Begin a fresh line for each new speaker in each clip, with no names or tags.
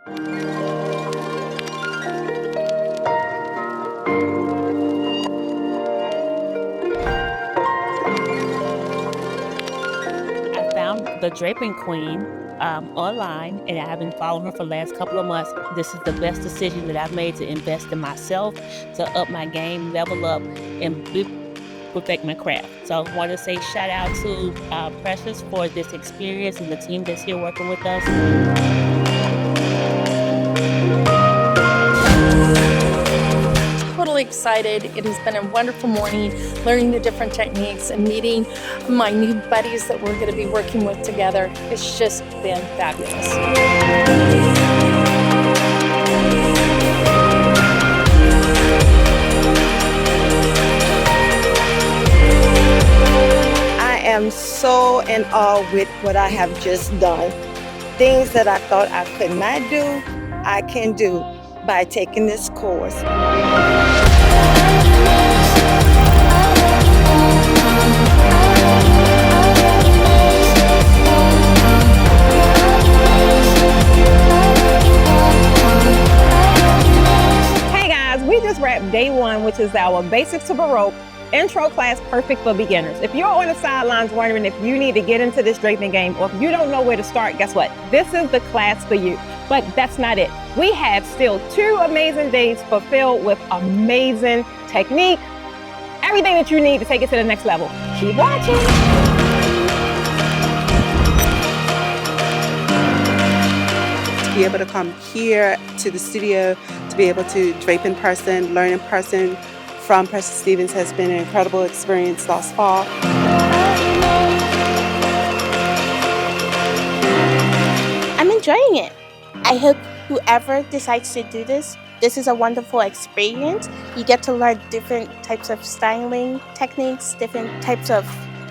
I found the Draping Queen online, and I have been following her for the last couple of months. This is the best decision that I've made to invest in myself, to up my game, level up, and perfect my craft. So I want to say shout out to Precious for this experience and the team that's here working with us.
Totally excited. It has been a wonderful morning, learning the different techniques and meeting my new buddies that we're going to be working with together. It's just been fabulous.
I am so in awe with what I have just done. Things that I thought I could not do, I can do by taking this course.
Hey guys, we just wrapped day one, which is our Basics to Baroque intro class, perfect for beginners. If you're on the sidelines wondering if you need to get into this draping game or if you don't know where to start, guess what? This is the class for you. But that's not it. We have still 2 amazing days fulfilled with amazing technique, everything that you need to take it to the next level. Keep watching.
To be able to come here to the studio, to be able to drape in person, learn in person from Precious Stevens has been an incredible experience thus far.
I'm enjoying it. I hope whoever decides to do this is a wonderful experience. You get to learn different types of styling techniques, different types of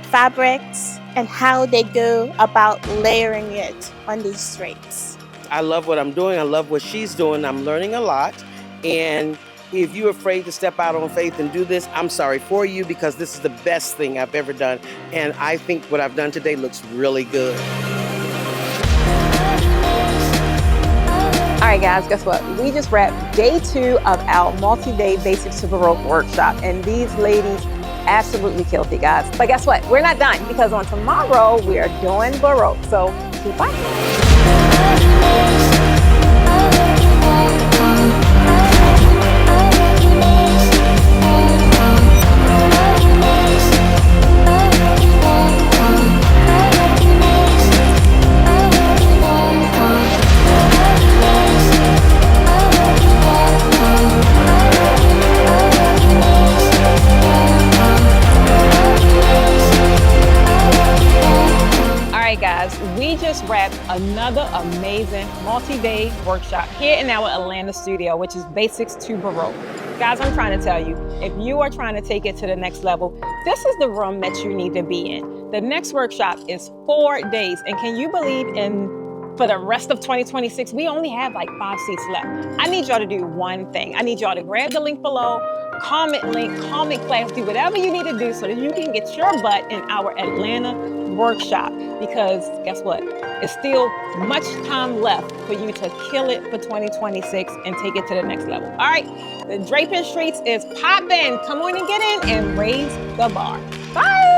fabrics, and how they go about layering it on these drapes.
I love what I'm doing. I love what she's doing. I'm learning a lot. And if you're afraid to step out on faith and do this, I'm sorry for you, because this is the best thing I've ever done. And I think what I've done today looks really good.
All right, guys, guess what? We just wrapped day 2 of our multi-day Basics to Baroque workshop, and these ladies absolutely killed it, guys. But guess what? We're not done, because on tomorrow we are doing Baroque. So keep watching. Guys, we just wrapped another amazing multi-day workshop here in our Atlanta studio, which is Basics to Baroque. Guys, I'm trying to tell you, if you are trying to take it to the next level, this is the room that you need to be in. The next workshop is 4 days, and can you believe for the rest of 2026, we only have like 5 seats left. I need y'all to do one thing. I need y'all to grab the link below, comment link, comment class, do whatever you need to do so that you can get your butt in our Atlanta workshop, because guess what? It's still much time left for you to kill it for 2026 and take it to the next level. All right, the Draping Streets is popping. Come on and get in and raise the bar. Bye.